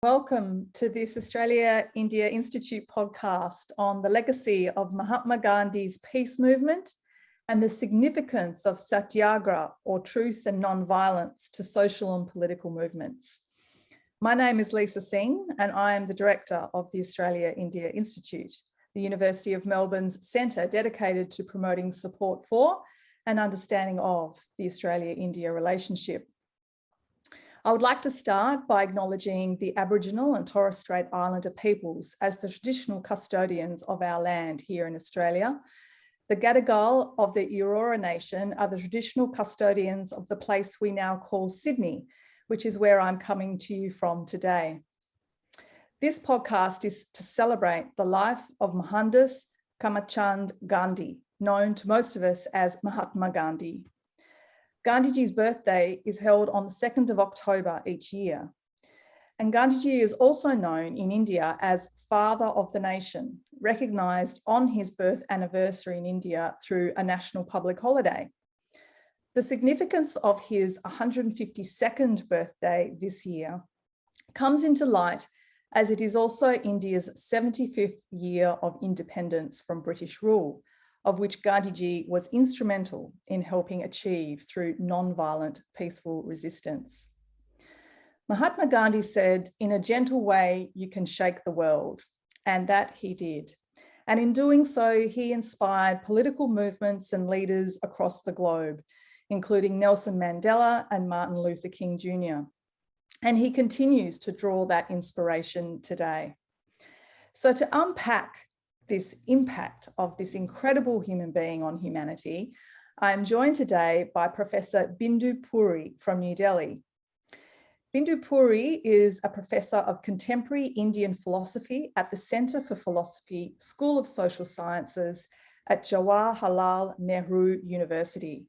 Welcome to this Australia-India Institute podcast on the legacy of Mahatma Gandhi's peace movement and the significance of satyagraha, or truth and non-violence, to social and political movements. My name is Lisa Singh and I am the director of the Australia-India Institute, the University of Melbourne's centre dedicated to promoting support for and understanding of the Australia-India relationship. I would like to start by acknowledging the Aboriginal and Torres Strait Islander peoples as the traditional custodians of our land here in Australia. The Gadigal of the Eora Nation are the traditional custodians of the place we now call Sydney, which is where I'm coming to you from today. This podcast is to celebrate the life of Mohandas Karamchand Gandhi, known to most of us as Mahatma Gandhi. Gandhiji's birthday is held on the 2nd of October each year. And Gandhiji is also known in India as Father of the Nation, recognised on his birth anniversary in India through a national public holiday. The significance of his 152nd birthday this year comes into light as it is also India's 75th year of independence from British rule, of which Gandhiji was instrumental in helping achieve through non-violent, peaceful resistance. Mahatma Gandhi said, "In a gentle way, you can shake the world," and that he did. And in doing so, he inspired political movements and leaders across the globe, including Nelson Mandela and Martin Luther King Jr. And he continues to draw that inspiration today. So to unpack this impact of this incredible human being on humanity, I am joined today by Professor Bindu Puri from New Delhi. Bindu Puri is a professor of contemporary Indian philosophy at the Centre for Philosophy, School of Social Sciences at Jawaharlal Nehru University.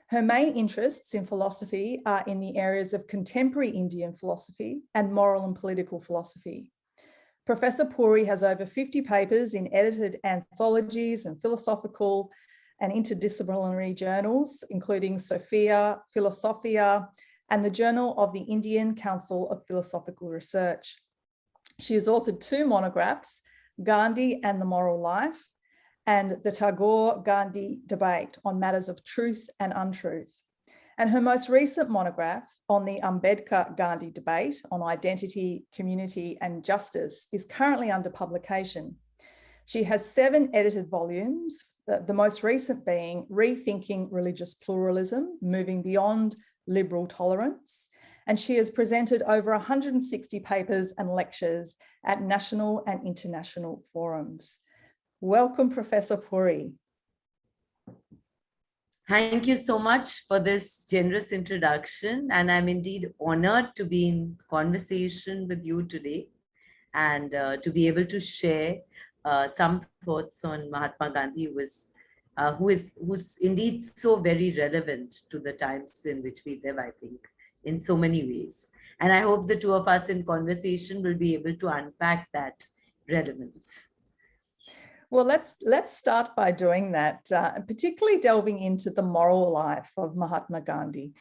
Her main interests in philosophy are in the areas of contemporary Indian philosophy and moral and political philosophy. Professor Puri has over 50 papers in edited anthologies and philosophical and interdisciplinary journals, including Sophia, Philosophia, and the Journal of the Indian Council of Philosophical Research. She has authored 2 monographs, Gandhi and the Moral Life, and the Tagore-Gandhi debate on matters of truth and untruth. And her most recent monograph on the Ambedkar-Gandhi debate on identity, community, and justice is currently under publication. She has 7 edited volumes, the most recent being Rethinking Religious Pluralism, Moving Beyond Liberal Tolerance. And she has presented over 160 papers and lectures at national and international forums. Welcome, Professor Puri. Thank you so much for this generous introduction, and I'm indeed honored to be in conversation with you today and to be able to share some thoughts on Mahatma Gandhi, who's indeed so very relevant to the times in which we live, I think, in so many ways. And I hope the two of us in conversation will be able to unpack that relevance. Well, let's start by doing that, particularly delving into the moral life of Mahatma Gandhi.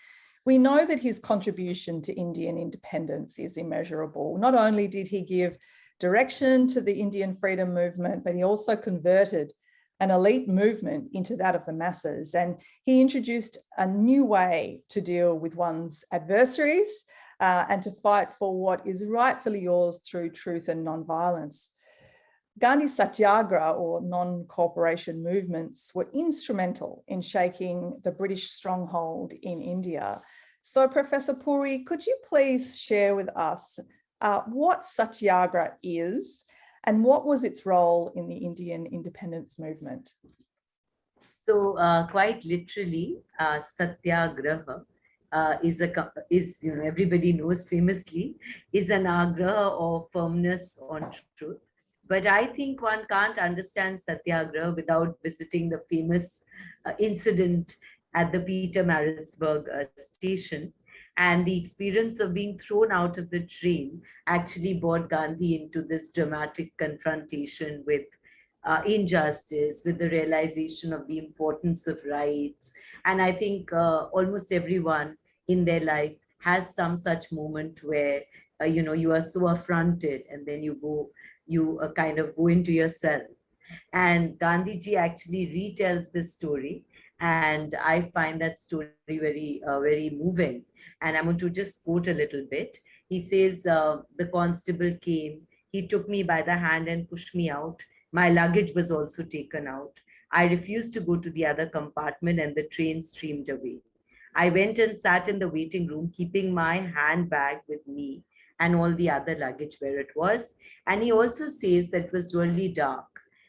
We know that his contribution to Indian independence is immeasurable. Not only did he give direction to the Indian freedom movement, but he also converted an elite movement into that of the masses. And he introduced a new way to deal with one's adversaries and to fight for what is rightfully yours through truth and non-violence. Gandhi's satyagraha, or non-cooperation movements, were instrumental in shaking the British stronghold in India. So, Professor Puri, could you please share with us what satyagraha is and what was its role in the Indian independence movement? So, quite literally, satyagraha is everybody knows famously, is an agraha or firmness on truth. But I think one can't understand Satyagraha without visiting the famous incident at the Pietermaritzburg station. And the experience of being thrown out of the train actually brought Gandhi into this dramatic confrontation with injustice, with the realization of the importance of rights. And I think almost everyone in their life has some such moment where you are so affronted, and then you kind of go into yourself. And Gandhiji actually retells this story, and I find that story very moving. And I'm going to just quote a little bit. He says, "The constable came. He took me by the hand and pushed me out. My luggage was also taken out. I refused to go to the other compartment, and the train streamed away. I went and sat in the waiting room, keeping my handbag with me and all the other luggage where it was." And he also says that it was really dark,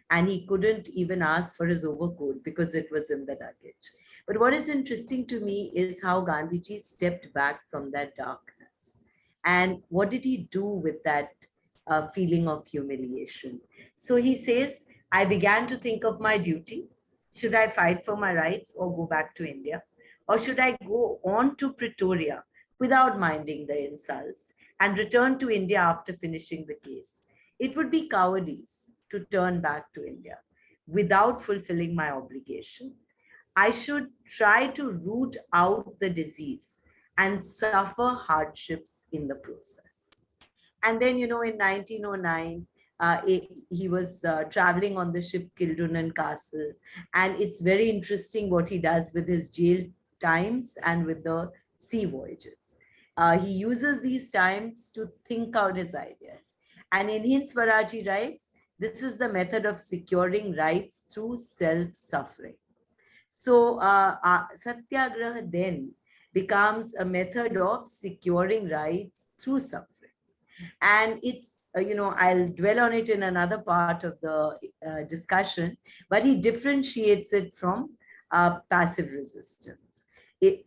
and he couldn't even ask for his overcoat because it was in the luggage. But what is interesting to me is how Gandhiji stepped back from that darkness. And what did he do with that feeling of humiliation? So he says, "I began to think of my duty. Should I fight for my rights or go back to India? Or should I go on to Pretoria without minding the insults and return to India after finishing the case? It would be cowardice to turn back to India without fulfilling my obligation. I should try to root out the disease and suffer hardships in the process." And then, in 1909, he was traveling on the ship Kildonan Castle. And it's very interesting what he does with his jail times and with the sea voyages. He uses these times to think out his ideas. And in Hind Swaraj, he writes, "This is the method of securing rights through self-suffering." So Satyagraha then becomes a method of securing rights through suffering. And it's, I'll dwell on it in another part of the discussion, but he differentiates it from passive resistance.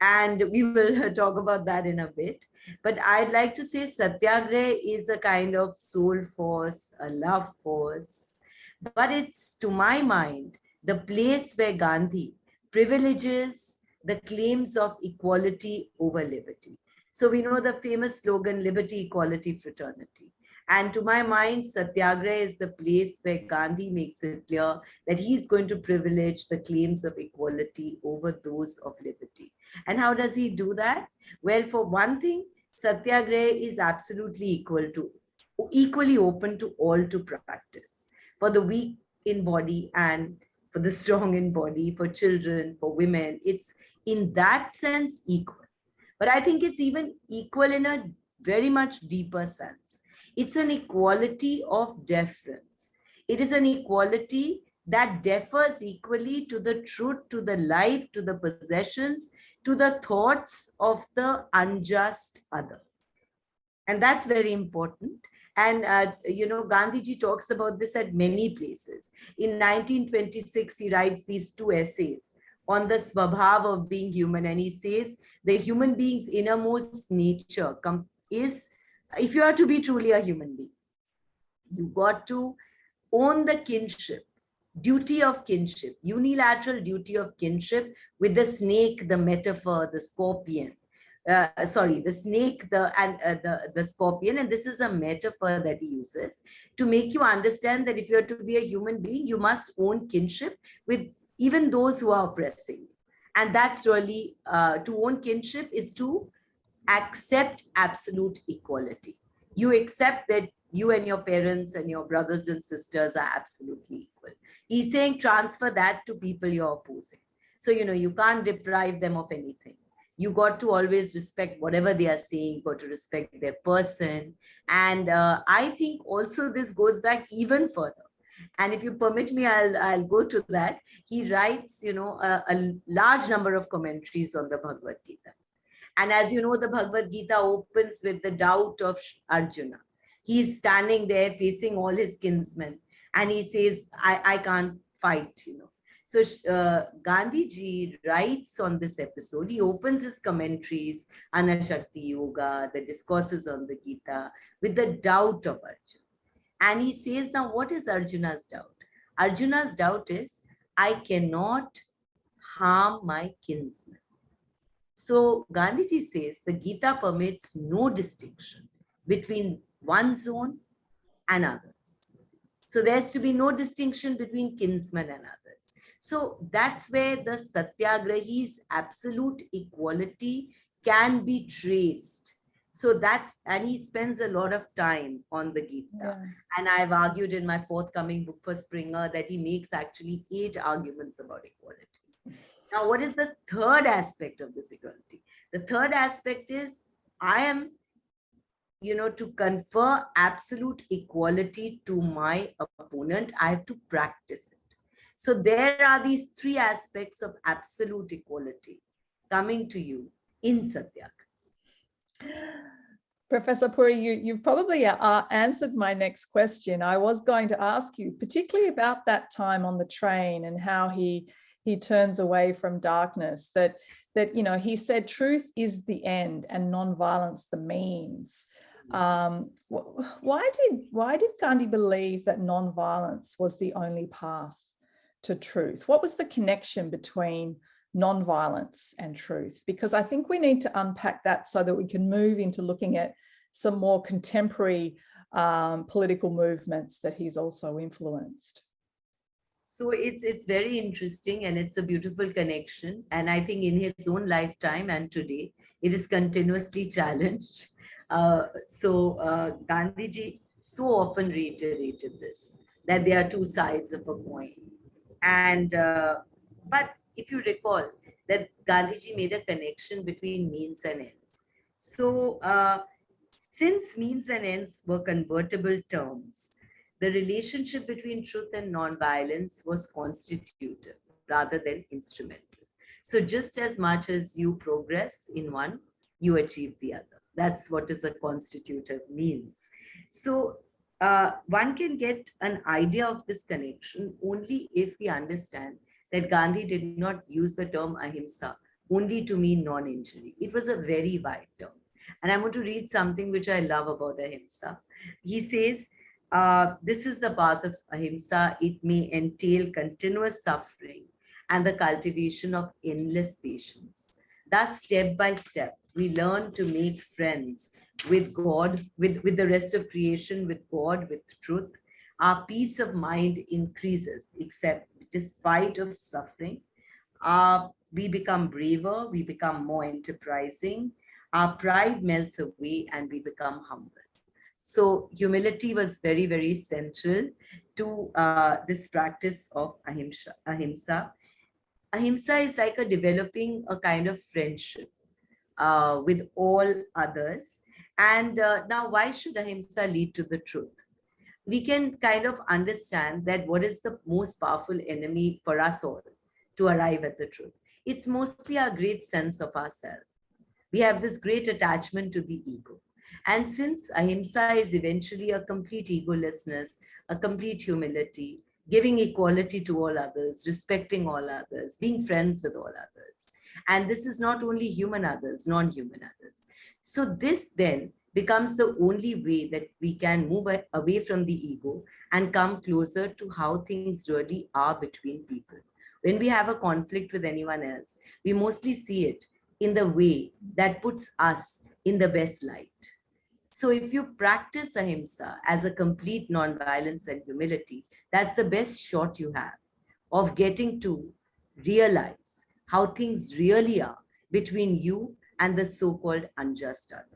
And we will talk about that in a bit. But I'd like to say Satyagraha is a kind of soul force, a love force. But it's, to my mind, the place where Gandhi privileges the claims of equality over liberty. So we know the famous slogan, liberty, equality, fraternity. And to my mind, Satyagraha is the place where Gandhi makes it clear that he's going to privilege the claims of equality over those of liberty. And how does he do that? Well, for one thing, Satyagraha is absolutely equally open to all to practice. For the weak in body and for the strong in body, for children, for women, it's in that sense equal. But I think it's even equal in a very much deeper sense. It's an equality of deference. It is an equality that differs equally to the truth, to the life, to the possessions, to the thoughts of the unjust other. And that's very important. And, Gandhiji talks about this at many places. In 1926, he writes these two essays on the swabhav of being human. And he says the human being's innermost nature is, if you are to be truly a human being, you got to own the kinship, duty of kinship, unilateral duty of kinship with the snake, the metaphor, the scorpion. The snake, the scorpion, and this is a metaphor that he uses to make you understand that if you are to be a human being, you must own kinship with even those who are oppressing you. And that's really, to own kinship is to accept absolute equality. You accept that you and your parents and your brothers and sisters are absolutely equal. He's saying transfer that to people you're opposing. So, you can't deprive them of anything. You got to always respect whatever they are saying, you got to respect their person. And I think also this goes back even further. And if you permit me, I'll go to that. He writes, a large number of commentaries on the Bhagavad Gita. And as you know, the Bhagavad Gita opens with the doubt of Arjuna. He's standing there facing all his kinsmen. And he says, I can't fight, So Gandhiji writes on this episode, he opens his commentaries, Anashakti Yoga, the discourses on the Gita, with the doubt of Arjuna. And he says, now what is Arjuna's doubt? Arjuna's doubt is, I cannot harm my kinsman. So Gandhiji says the Gita permits no distinction between one's own and others. So there's to be no distinction between kinsmen and others. So that's where the Satyagrahi's absolute equality can be traced. So and he spends a lot of time on the Gita. Yeah. And I've argued in my forthcoming book for Springer that he makes actually 8 arguments about equality. Now, what is the third aspect of this equality? The third aspect is I am, to confer absolute equality to my opponent, I have to practice it. So there are these 3 aspects of absolute equality coming to you in Satyagraha. Professor Puri, you've probably answered my next question. I was going to ask you, particularly about that time on the train and how he turns away from darkness, that he said truth is the end and non-violence the means. Why did Gandhi believe that non-violence was the only path to truth? What was the connection between non-violence and truth? Because I think we need to unpack that so that we can move into looking at some more contemporary political movements that he's also influenced. So it's very interesting, and it's a beautiful connection. And I think in his own lifetime and today, it is continuously challenged. Gandhiji so often reiterated this, that there are 2 sides of a coin. And but if you recall that Gandhiji made a connection between means and ends. So since means and ends were convertible terms, the relationship between truth and non-violence was constitutive rather than instrumental. So just as much as you progress in one, you achieve the other. That's what is a constitutive means. So one can get an idea of this connection only if we understand that Gandhi did not use the term ahimsa only to mean non-injury. It was a very wide term. And I want to read something which I love about ahimsa. He says, this is the path of ahimsa. It may entail continuous suffering and the cultivation of endless patience. Thus, step by step, we learn to make friends with God, with the rest of creation, with God, with truth. Our peace of mind increases, except despite of suffering. We become braver, we become more enterprising. Our pride melts away and we become humble. So humility was very, very central to this practice of ahimsa. Ahimsa is like developing a kind of friendship with all others. And now, why should ahimsa lead to the truth? We can kind of understand that what is the most powerful enemy for us all to arrive at the truth. It's mostly our great sense of ourselves. We have this great attachment to the ego. And since ahimsa is eventually a complete egolessness, a complete humility, giving equality to all others, respecting all others, being friends with all others. And this is not only human others, non-human others. So this then becomes the only way that we can move away from the ego and come closer to how things really are between people. When we have a conflict with anyone else, we mostly see it in the way that puts us in the best light. So if you practice ahimsa as a complete non-violence and humility, that's the best shot you have of getting to realize how things really are between you and the so-called unjust other.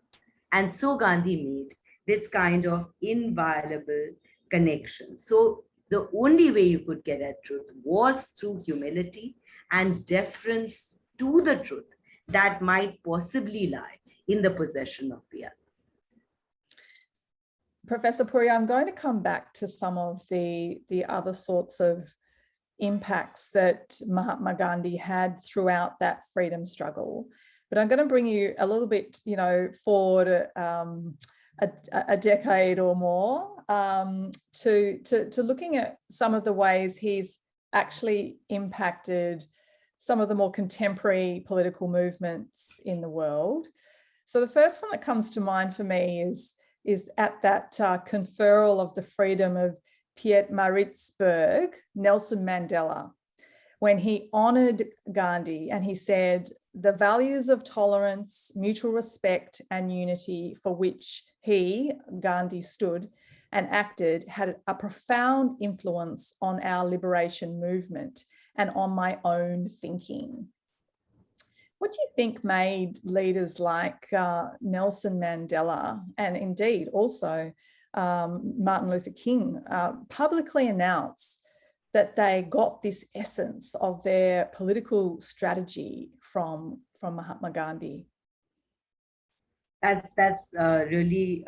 And so Gandhi made this kind of inviolable connection. So the only way you could get at truth was through humility and deference to the truth that might possibly lie in the possession of the other. Professor Puri, I'm going to come back to some of the other sorts of impacts that Mahatma Gandhi had throughout that freedom struggle. But I'm going to bring you a little bit, forward a decade or more to looking at some of the ways he's actually impacted some of the more contemporary political movements in the world. So the first one that comes to mind for me is at that conferral of the freedom of Pietermaritzburg, Nelson Mandela, when he honoured Gandhi and he said the values of tolerance, mutual respect and unity for which he, Gandhi, stood and acted had a profound influence on our liberation movement and on my own thinking. What do you think made leaders like Nelson Mandela and indeed also Martin Luther King publicly announce that they got this essence of their political strategy from Mahatma Gandhi? That's really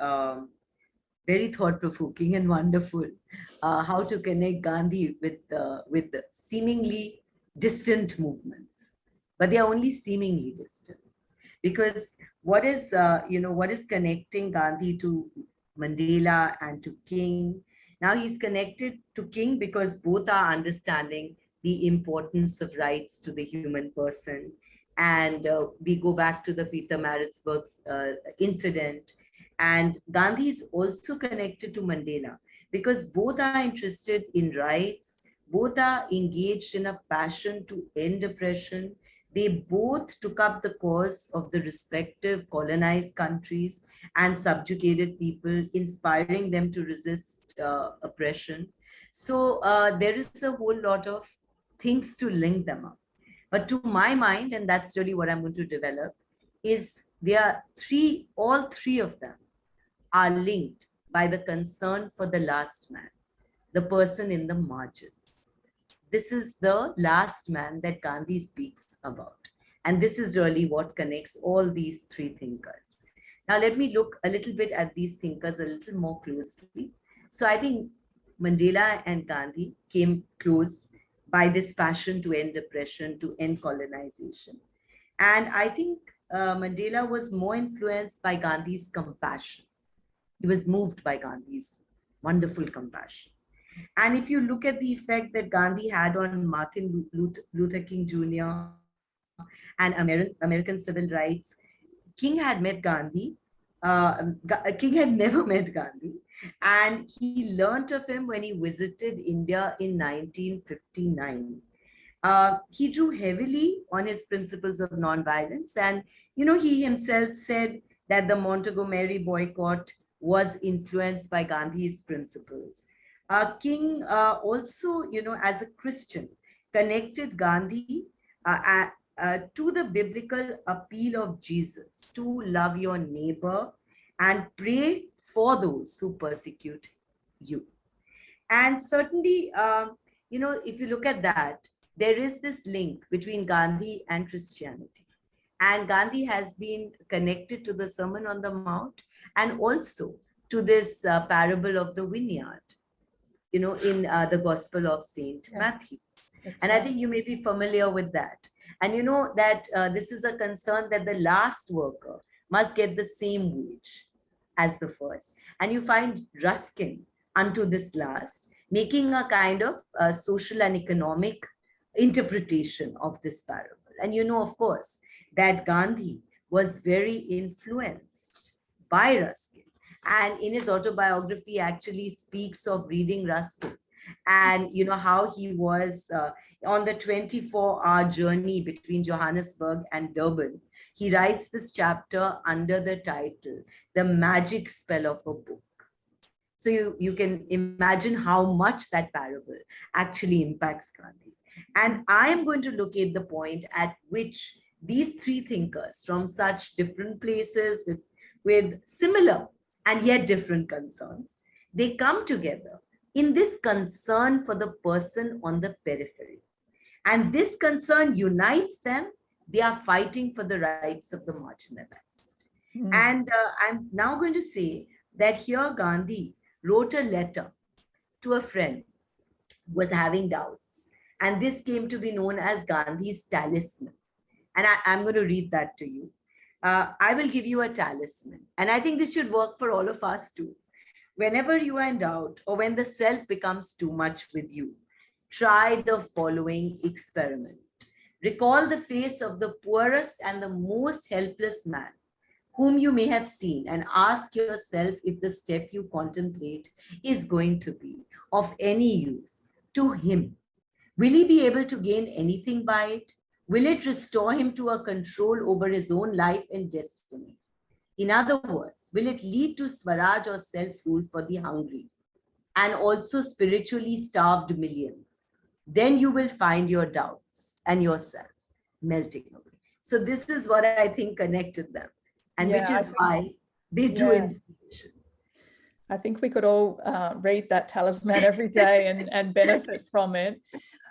very thought-provoking and wonderful. How to connect Gandhi with the seemingly distant movements, but they are only seemingly distant, because what is what is connecting Gandhi to Mandela and to King? Now he's connected to King because both are understanding the importance of rights to the human person. And we go back to the Pietermaritzburg's incident. And Gandhi is also connected to Mandela because both are interested in rights, both are engaged in a passion to end oppression. They both took up the cause of the respective colonized countries and subjugated people, inspiring them to resist oppression. So there is a whole lot of things to link them up. But to my mind, and that's really what I'm going to develop, is there are all three of them are linked by the concern for the last man, the person in the margins. This is the last man that Gandhi speaks about. And this is really what connects all these three thinkers. Now, let me look a little bit at these thinkers a little more closely. So I think Mandela and Gandhi came close by this passion to end oppression, to end colonization. And I think Mandela was more influenced by Gandhi's compassion. He was moved by Gandhi's wonderful compassion. And if you look at the effect that Gandhi had on Martin Luther King Jr. and American civil rights, King had met Gandhi. King had never met Gandhi. And he learnt of him when he visited India in 1959. He drew heavily on his principles of nonviolence. And, he himself said that the Montgomery boycott was influenced by Gandhi's principles. King also, as a Christian, connected Gandhi to the biblical appeal of Jesus to love your neighbor and pray for those who persecute you. And certainly, if you look at that, there is this link between Gandhi and Christianity. And Gandhi has been connected to the Sermon on the Mount and also to this parable of the vineyard, in the Gospel of Saint Matthew. And I think you may be familiar with that. And you know that this is a concern that the last worker must get the same wage as the first. And you find Ruskin unto this last, making a kind of social and economic interpretation of this parable. And of course, that Gandhi was very influenced by Ruskin. And in his autobiography, actually speaks of reading Ruskin and how he was on the 24-hour journey between Johannesburg and Durban. He writes this chapter under the title, The Magic Spell of a Book. So you can imagine how much that parable actually impacts Gandhi. And I am going to locate the point at which these three thinkers from such different places with similar and yet different concerns, they come together in this concern for the person on the periphery. And this concern unites them. They are fighting for the rights of the marginalized. And I'm now going to say that here Gandhi wrote a letter to a friend who was having doubts. And this came to be known as Gandhi's talisman. And I'm going to read that to you. I will give you a talisman. And I think this should work for all of us too. Whenever you are in doubt or when the self becomes too much with you, try the following experiment. Recall the face of the poorest and the most helpless man whom you may have seen and ask yourself if the step you contemplate is going to be of any use to him. Will he be able to gain anything by it? Will it restore him to a control over his own life and destiny? In other words, will it lead to Swaraj or self-rule for the hungry and also spiritually starved millions? Then you will find your doubts and yourself melting away. So this is what I think connected them, and Yeah, which is why they drew yeah. inspiration. I think we could all read that talisman every day and benefit from it.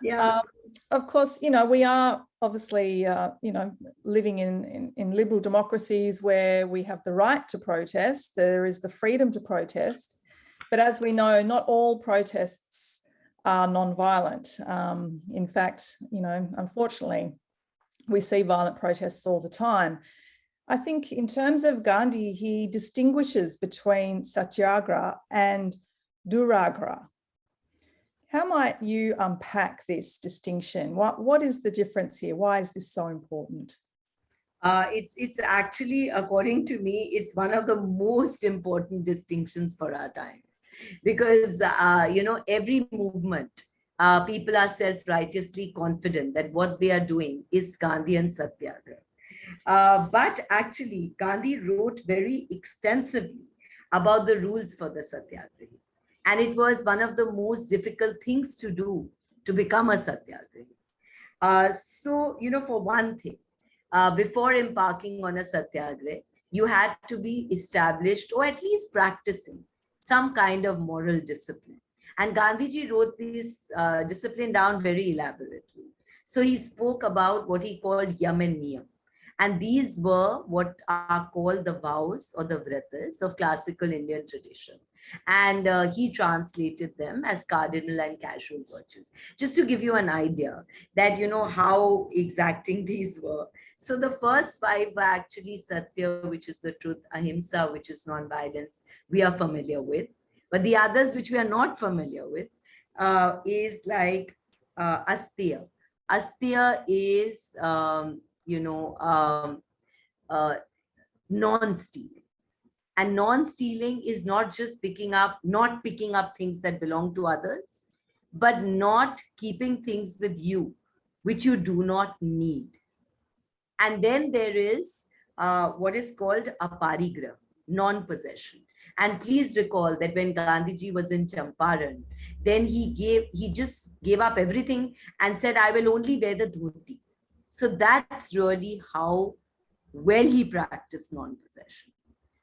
Yeah. Of course, you know, we are obviously, you know, living in liberal democracies where we have the right to protest. There is the freedom to protest. But as we know, not all protests are non-violent. In fact, you know, unfortunately, we see violent protests all the time. I think in terms of Gandhi, he distinguishes between satyagraha and duragra. How might you unpack this distinction? What is the difference here? Why is this so important? It's actually, according to me, it's one of the most important distinctions for our times, because you know, every movement, people are self-righteously confident that what they are doing is Gandhian satyagraha. But actually, Gandhi wrote very extensively about the rules for the satyagrahi. And it was one of the most difficult things to do to become a satyagrahi. So, you know, for one thing, before embarking on a satyagraha, you had to be established or at least practicing some kind of moral discipline. And Gandhiji wrote this discipline down very elaborately. So he spoke about what he called yam and niyam. And these were what are called the vows or the vratas of classical Indian tradition. And he translated them as cardinal and casual virtues. Just to give you an idea that, you know, how exacting these were. So the first five were actually Satya, which is the truth, Ahimsa, which is non-violence, we are familiar with. But the others which we are not familiar with is like Astya. Astya is, you know, non-stealing. And non-stealing is not just not picking up things that belong to others, but not keeping things with you, which you do not need. And then there is what is called aparigraha, non-possession. And please recall that when Gandhiji was in Champaran, then he just gave up everything and said, I will only wear the dhoti. So that's really how well he practiced non-possession.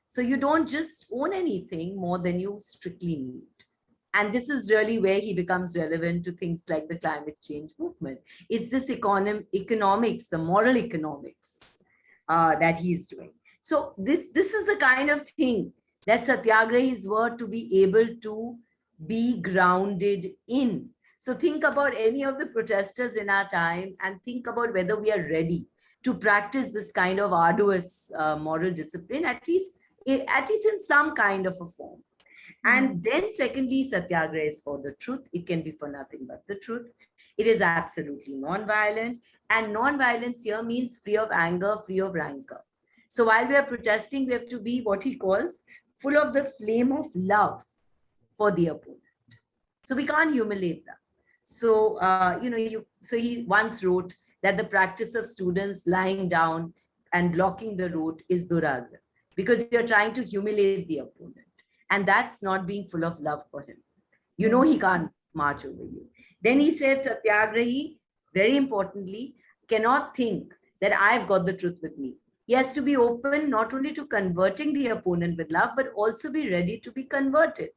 So you don't just own anything more than you strictly need. And this is really where he becomes relevant to things like the climate change movement. It's this economics, the moral economics that he's doing. So this is the kind of thing that satyagrahis were to be able to be grounded in. So think about any of the protesters in our time and think about whether we are ready to practice this kind of arduous moral discipline, at least in some kind of a form. And then secondly, satyagraha is for the truth. It can be for nothing but the truth. It is absolutely non-violent. And non-violence here means free of anger, free of rancor. So while we are protesting, we have to be what he calls full of the flame of love for the opponent. So we can't humiliate them. So, you know, so he once wrote that the practice of students lying down and blocking the road is duragra, because you're trying to humiliate the opponent. And that's not being full of love for him. You know, he can't march over you. Then he said, Satyagrahi, very importantly, cannot think that I've got the truth with me. He has to be open not only to converting the opponent with love, but also be ready to be converted.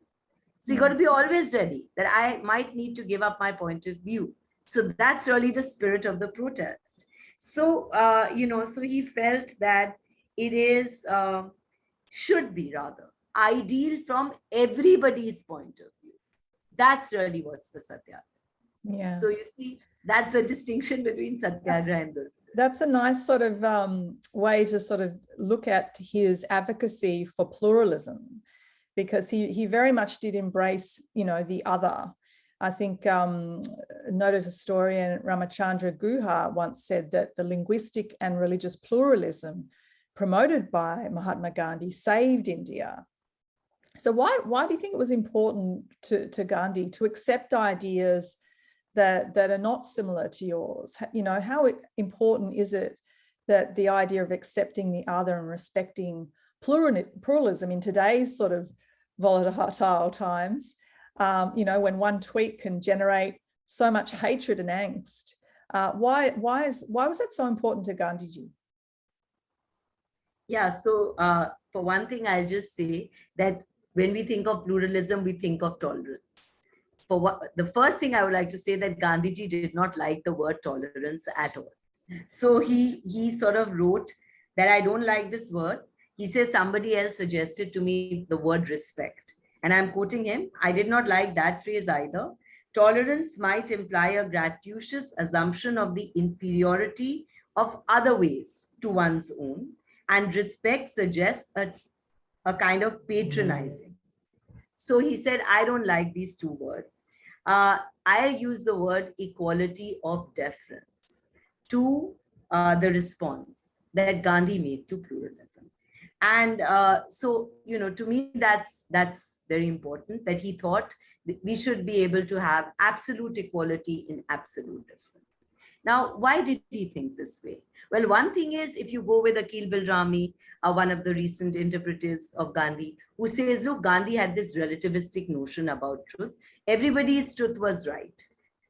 So you got to be always ready that I might need to give up my point of view. So that's really the spirit of the protest. So, you know, so he felt that it is, should be rather, ideal from everybody's point of view. That's really what's the satyagraha. Yeah. So you see, that's the distinction between satyagraha and durga. That's a nice sort of way to sort of look at his advocacy for pluralism, because he very much did embrace, you know, the other. I think noted historian Ramachandra Guha once said that the linguistic and religious pluralism promoted by Mahatma Gandhi saved India. So why do you think it was important to Gandhi to accept ideas that are not similar to yours? You know, how important is it that the idea of accepting the other and respecting pluralism in today's sort of volatile times, you know, when one tweet can generate so much hatred and angst? Why was that so important to Gandhiji? Yeah, so for one thing, I'll just say that when we think of pluralism, we think of tolerance. For what, the first thing I would like to say that Gandhiji did not like the word tolerance at all. So he sort of wrote that I don't like this word. He says somebody else suggested to me the word respect. And I'm quoting him, I did not like that phrase either. Tolerance might imply a gratuitous assumption of the inferiority of other ways to one's own, and respect suggests a kind of patronizing. So he said, I don't like these two words. I'll use the word equality of deference to the response that Gandhi made to pluralism. And so, to me, that's very important, that he thought that we should be able to have absolute equality in absolute difference. Now, why did he think this way? Well, one thing is, if you go with Akil Bilrami, one of the recent interpreters of Gandhi, who says, look, Gandhi had this relativistic notion about truth. Everybody's truth was right.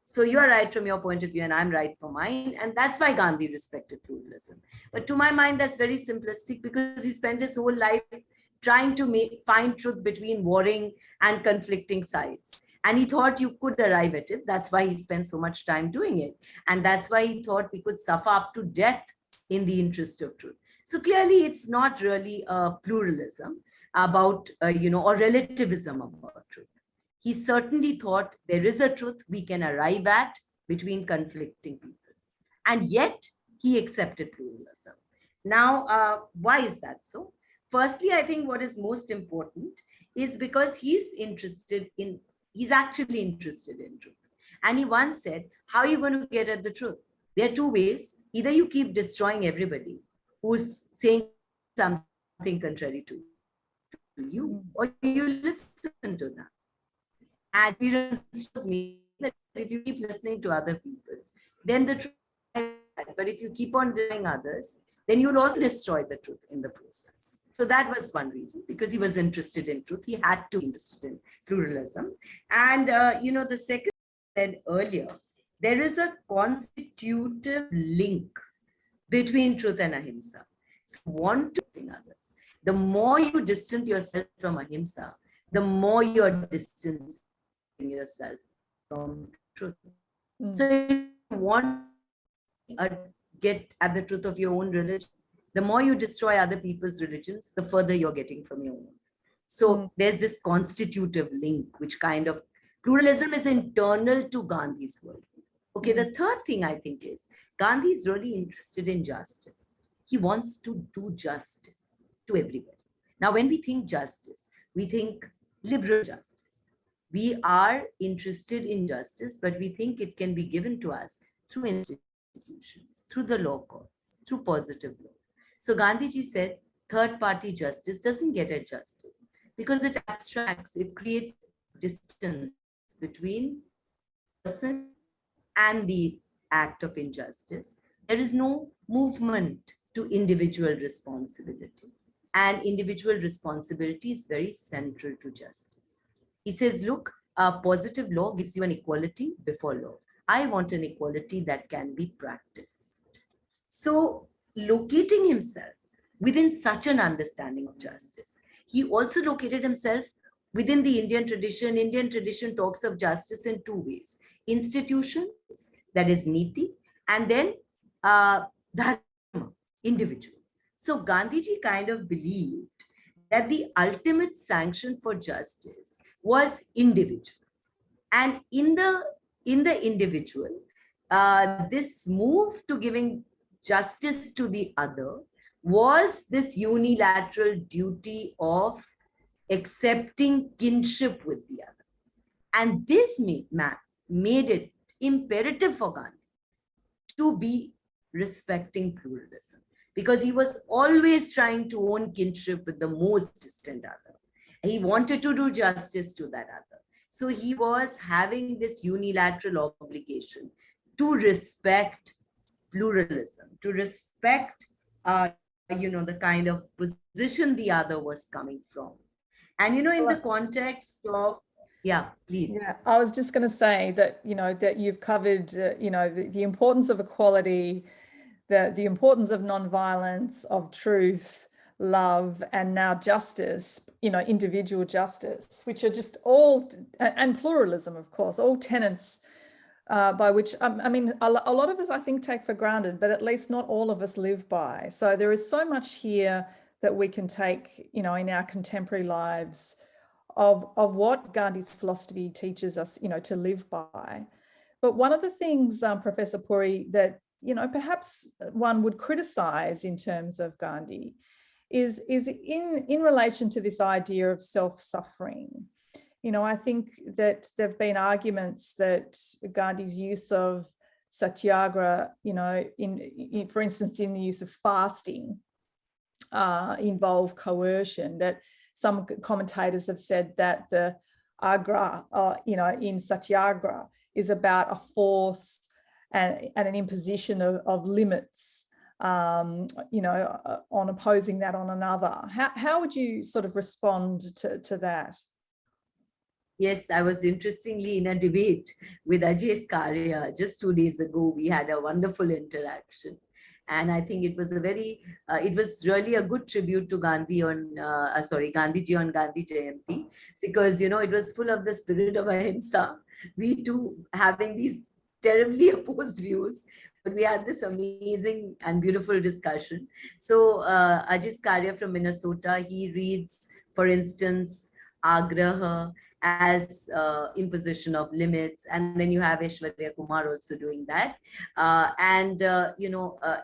So you're right from your point of view, and I'm right from mine. And that's why Gandhi respected pluralism. But to my mind, that's very simplistic, because he spent his whole life trying to find truth between warring and conflicting sides. And he thought you could arrive at it. That's why he spent so much time doing it. And that's why he thought we could suffer up to death in the interest of truth. So clearly, it's not really a pluralism about, or relativism about truth. He certainly thought there is a truth we can arrive at between conflicting people. And yet, he accepted pluralism. Now, why is that so? Firstly, I think what is most important is because he's actually interested in truth. And he once said, how are you going to get at the truth? There are two ways. Either you keep destroying everybody who's saying something contrary to you, or you listen to them. And experience shows me that if you keep listening to other people, then the truth. But if you keep on doing others, then you'll also destroy the truth in the process. So that was one reason, because he was interested in truth. He had to be interested in pluralism. And, the second said earlier, there is a constitutive link between truth and ahimsa. So want to think others. The more you distance yourself from ahimsa, the more you're distancing yourself from truth. So if you want to get at the truth of your own religion, the more you destroy other people's religions, the further you're getting from your own. So there's this constitutive link, which kind of pluralism is internal to Gandhi's world. Okay, the third thing I think is Gandhi is really interested in justice. He wants to do justice to everybody. Now, when we think justice, we think liberal justice. We are interested in justice, but we think it can be given to us through institutions, through the law courts, through positive law. So Gandhiji said, third-party justice doesn't get at justice because it abstracts, it creates distance between the person and the act of injustice. There is no movement to individual responsibility. And individual responsibility is very central to justice. He says, look, positive law gives you an equality before law. I want an equality that can be practiced. So locating himself within such an understanding of justice, he also located himself within the Indian tradition. Indian tradition talks of justice in two ways: institutions, that is niti, and then dharma, individual. So Gandhiji kind of believed that the ultimate sanction for justice was individual. And in the individual, this move to giving justice to the other was this unilateral duty of accepting kinship with the other. And this made it imperative for Gandhi to be respecting pluralism, because he was always trying to own kinship with the most distant other. He wanted to do justice to that other. So he was having this unilateral obligation to respect pluralism, to respect, the kind of position the other was coming from. And, in the context of, yeah, please. Yeah, I was just going to say that, that you've covered, the importance of equality, the importance of nonviolence, of truth, love, and now justice, individual justice, which are just all, and pluralism, of course, all tenets by which, I mean, a lot of us, I think, take for granted, but at least not all of us live by. So there is so much here that we can take, in our contemporary lives of what Gandhi's philosophy teaches us, to live by. But one of the things, Professor Puri, that, perhaps one would criticize in terms of Gandhi is in relation to this idea of self-suffering. I think that there have been arguments that Gandhi's use of satyagraha, for instance, in the use of fasting, involve coercion, that some commentators have said that the agra, in satyagraha is about a force and an imposition of limits, on opposing that on another. How would you sort of respond to that? Yes, I was interestingly in a debate with Ajay Skaria just 2 days ago. We had a wonderful interaction. And I think it was it was really a good tribute to Gandhi on, Gandhiji on Gandhi Jayanti, because, it was full of the spirit of ahimsa. We too having these terribly opposed views, but we had this amazing and beautiful discussion. So Ajay Skaria from Minnesota, he reads, for instance, Agraha as imposition of limits, and then you have Aishwarya Kumar also doing that,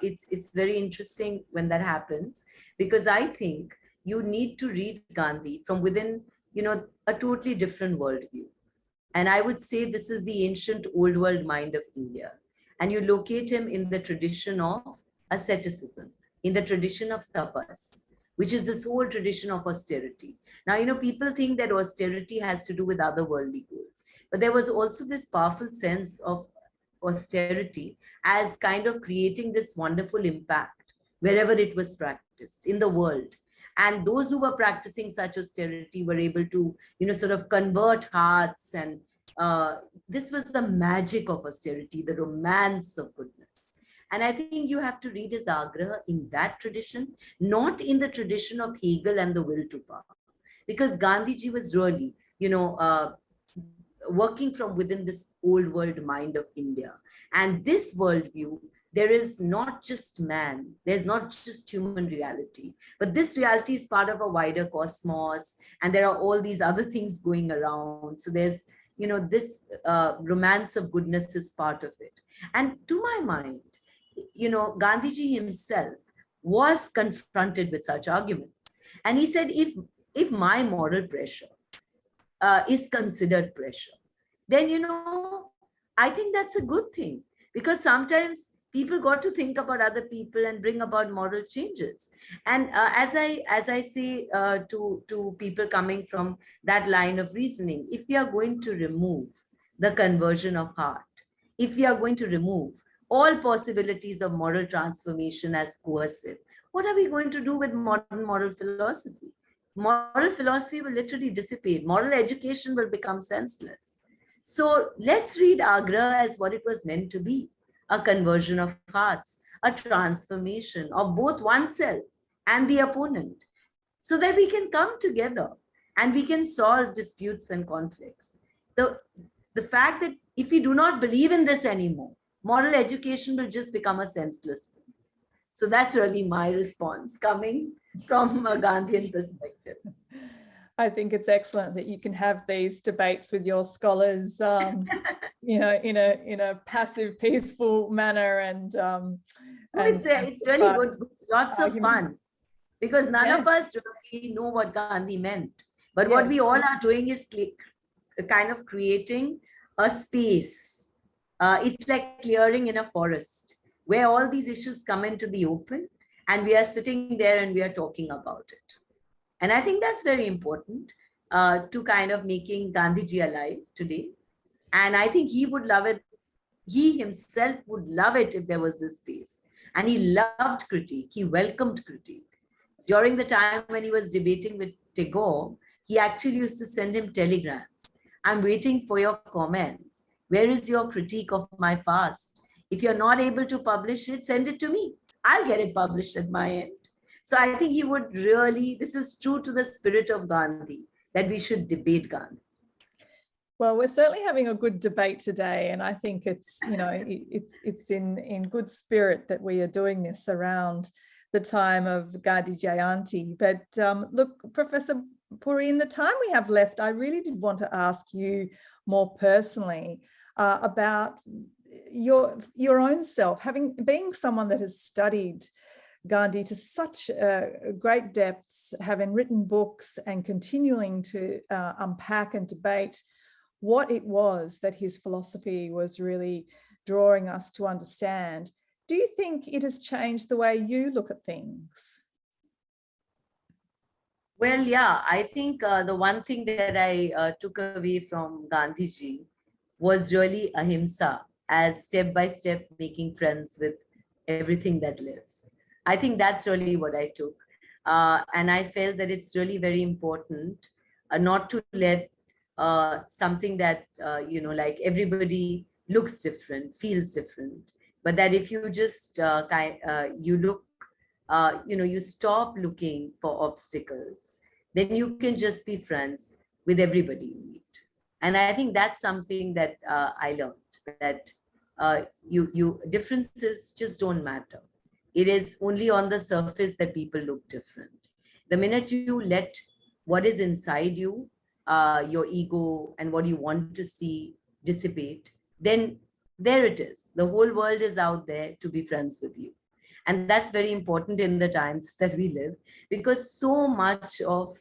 it's very interesting when that happens, because I think you need to read Gandhi from within a totally different worldview. And I would say this is the ancient old world mind of India, and you locate him in the tradition of asceticism, in the tradition of tapas, which is this whole tradition of austerity. Now, people think that austerity has to do with other worldly goals, but there was also this powerful sense of austerity as kind of creating this wonderful impact wherever it was practiced in the world. And those who were practicing such austerity were able to, sort of convert hearts. And this was the magic of austerity, the romance of goodness. And I think you have to read his Agraha in that tradition, not in the tradition of Hegel and the will to power. Because Gandhiji was really, working from within this old world mind of India. And this worldview, there is not just man, there's not just human reality, but this reality is part of a wider cosmos, and there are all these other things going around. So there's, this romance of goodness is part of it. And to my mind, Gandhiji himself was confronted with such arguments. And he said, if my moral pressure is considered pressure, then, I think that's a good thing, because sometimes people got to think about other people and bring about moral changes. And as I say to people coming from that line of reasoning, if we are going to remove the conversion of heart, if we are going to remove all possibilities of moral transformation as coercive, what are we going to do with modern moral philosophy? Moral philosophy will literally dissipate. Moral education will become senseless. So let's read Agraha as what it was meant to be, a conversion of hearts, a transformation of both oneself and the opponent, so that we can come together and we can solve disputes and conflicts. The fact that if we do not believe in this anymore, moral education will just become a senseless thing. So that's really my response coming from a Gandhian perspective. I think it's excellent that you can have these debates with your scholars, in a passive, peaceful manner, and it's really good, lots of fun, because none of us really know what Gandhi meant. But what we all are doing is kind of creating a space. It's like clearing in a forest where all these issues come into the open, and we are sitting there and we are talking about it. And I think that's very important to kind of making Gandhiji alive today. And I think he would love it. He himself would love it if there was this space. And he loved critique. He welcomed critique. During the time when he was debating with Tagore, he actually used to send him telegrams. I'm waiting for your comments. Where is your critique of my fast? If you're not able to publish it, send it to me. I'll get it published at my end. So I think he would really, this is true to the spirit of Gandhi, that we should debate Gandhi. Well, we're certainly having a good debate today, and I think it's, you know, it's in good spirit that we are doing this around the time of Gandhi Jayanti. But look, Professor Puri, in the time we have left, I really did want to ask you more personally about your own self, being someone that has studied Gandhi to such great depths, having written books and continuing to unpack and debate what it was that his philosophy was really drawing us to understand. Do you think it has changed the way you look at things? Well, yeah, I think the one thing that I took away from Gandhiji was really ahimsa, as step by step making friends with everything that lives. I think that's really what I took. And I felt that it's really very important not to let something that, you know, like everybody looks different, feels different, but that if you just you look, you know, you stop looking for obstacles, then you can just be friends with everybody you meet. And I think that's something that I learned, that differences just don't matter. It is only on the surface that people look different. The minute you let what is inside you, your ego and what you want to see dissipate, then there it is. The whole world is out there to be friends with you. And that's very important in the times that we live, because so much of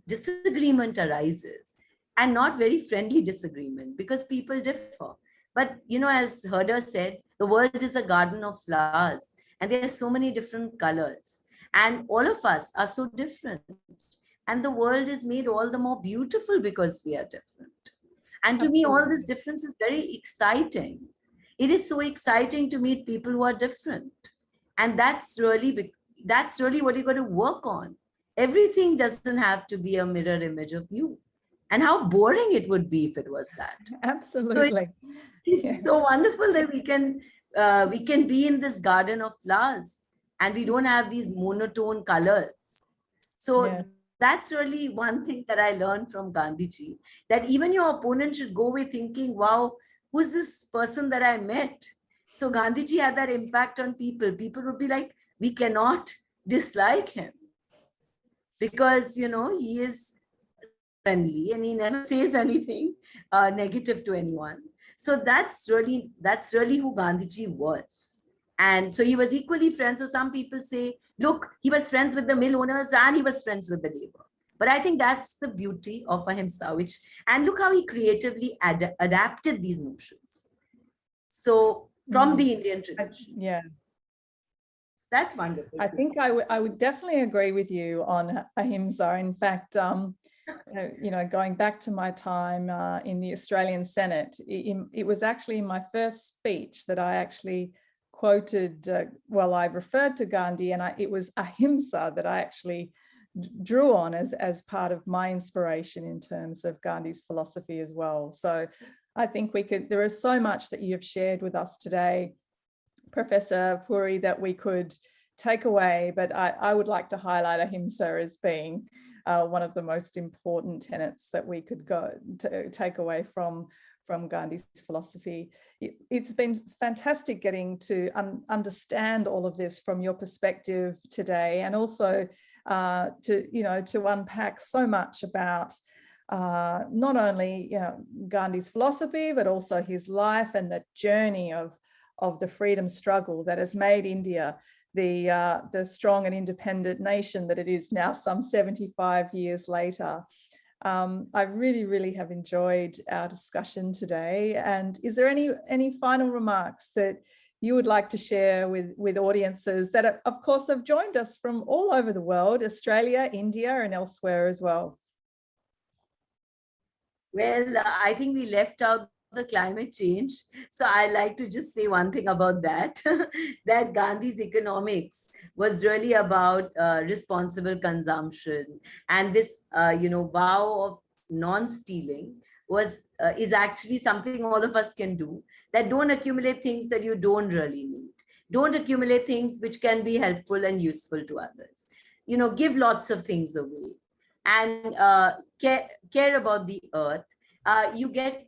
disagreement arises, and not very friendly disagreement, because people differ. But, you know, as Herder said, the world is a garden of flowers, and there are so many different colors, and all of us are so different. And the world is made all the more beautiful because we are different. And to me, all this difference is very exciting. It is so exciting to meet people who are different. And that's really what you got to work on. Everything doesn't have to be a mirror image of you. And how boring it would be if it was that. Absolutely. So it's so wonderful that we can be in this garden of flowers, and we don't have these monotone colors. So that's really one thing that I learned from Gandhiji, that even your opponent should go away thinking, wow, who's this person that I met? So Gandhiji had that impact on people. People would be like, we cannot dislike him, because, you know, he is friendly and he never says anything negative to anyone. So that's really who Gandhiji was. And so he was equally friends. So some people say, look, he was friends with the mill owners and he was friends with the labor. But I think that's the beauty of ahimsa, and look how he creatively adapted these notions. So from the Indian tradition. Yeah. That's wonderful. I think I would definitely agree with you on ahimsa. In fact, you know, going back to my time in the Australian Senate, it was actually in my first speech that I actually quoted, I referred to Gandhi, and it was ahimsa that I actually drew on as part of my inspiration in terms of Gandhi's philosophy as well. So I think there is so much that you have shared with us today, Professor Puri, that we could take away, but I would like to highlight ahimsa as being one of the most important tenets that we could take away from Gandhi's philosophy. It's been fantastic getting to understand all of this from your perspective today, and also to unpack so much about not only Gandhi's philosophy, but also his life and the journey of the freedom struggle that has made India the strong and independent nation that it is now, some 75 years later. I really, really have enjoyed our discussion today. And is there any final remarks that you would like to share with audiences that, of course, have joined us from all over the world, Australia, India, and elsewhere as well? Well, I think we left out the climate change. So I like to just say one thing about that, that Gandhi's economics was really about responsible consumption. And this, vow of non-stealing is actually something all of us can do, that don't accumulate things that you don't really need. Don't accumulate things which can be helpful and useful to others. You know, give lots of things away, and care about the earth. You get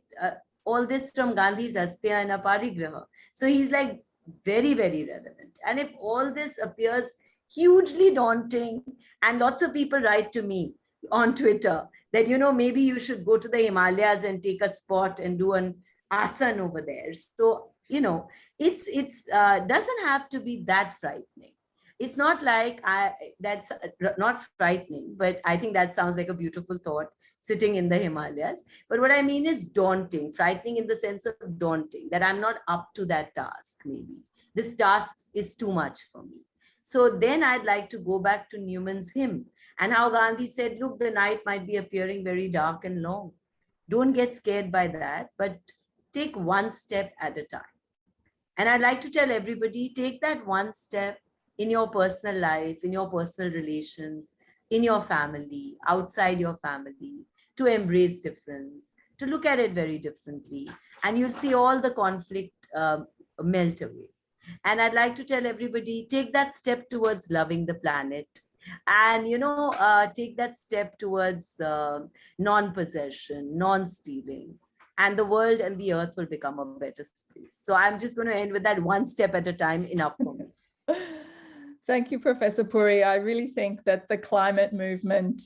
all this from Gandhi's Astya and Aparigraha. So he's like very, very relevant. And if all this appears hugely daunting, and lots of people write to me on Twitter that, you know, maybe you should go to the Himalayas and take a spot and do an asana over there. So, you know, it's doesn't have to be that frightening. It's not like that's not frightening, but I think that sounds like a beautiful thought, sitting in the Himalayas. But what I mean is daunting, frightening in the sense of daunting, that I'm not up to that task. Maybe this task is too much for me. So then I'd like to go back to Newman's hymn and how Gandhi said, look, the night might be appearing very dark and long. Don't get scared by that, but take one step at a time. And I'd like to tell everybody, take that one step in your personal life, in your personal relations, in your family, outside your family, to embrace difference, to look at it very differently. And you'll see all the conflict melt away. And I'd like to tell everybody, take that step towards loving the planet. And, you know, take that step towards non-possession, non-stealing. And the world and the earth will become a better place. So I'm just going to end with that, one step at a time, enough for me. Thank you, Professor Puri. I really think that the climate movement,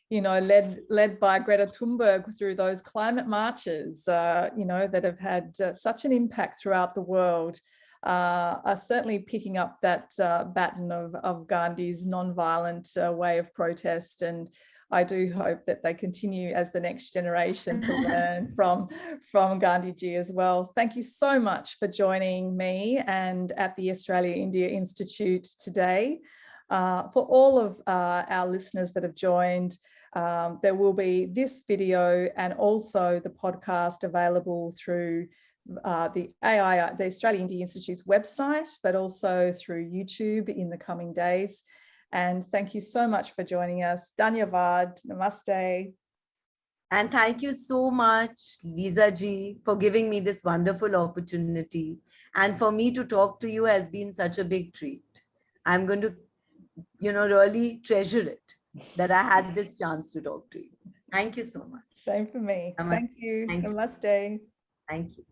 you know, led by Greta Thunberg through those climate marches, you know, that have had such an impact throughout the world, are certainly picking up that baton of Gandhi's non-violent way of protest. And I do hope that they continue as the next generation to learn from Gandhiji as well. Thank you so much for joining me and at the Australia India Institute today. For all of our listeners that have joined, there will be this video and also the podcast available through the Australia India Institute's website, but also through YouTube in the coming days. And thank you so much for joining us. Dhanyavad, namaste. And thank you so much, Lisa ji, for giving me this wonderful opportunity. And for me to talk to you has been such a big treat. I'm going to, you know, really treasure it that I had this chance to talk to you. Thank you so much. Same for me. Namaste. Thank you. Thank you. Namaste. Thank you.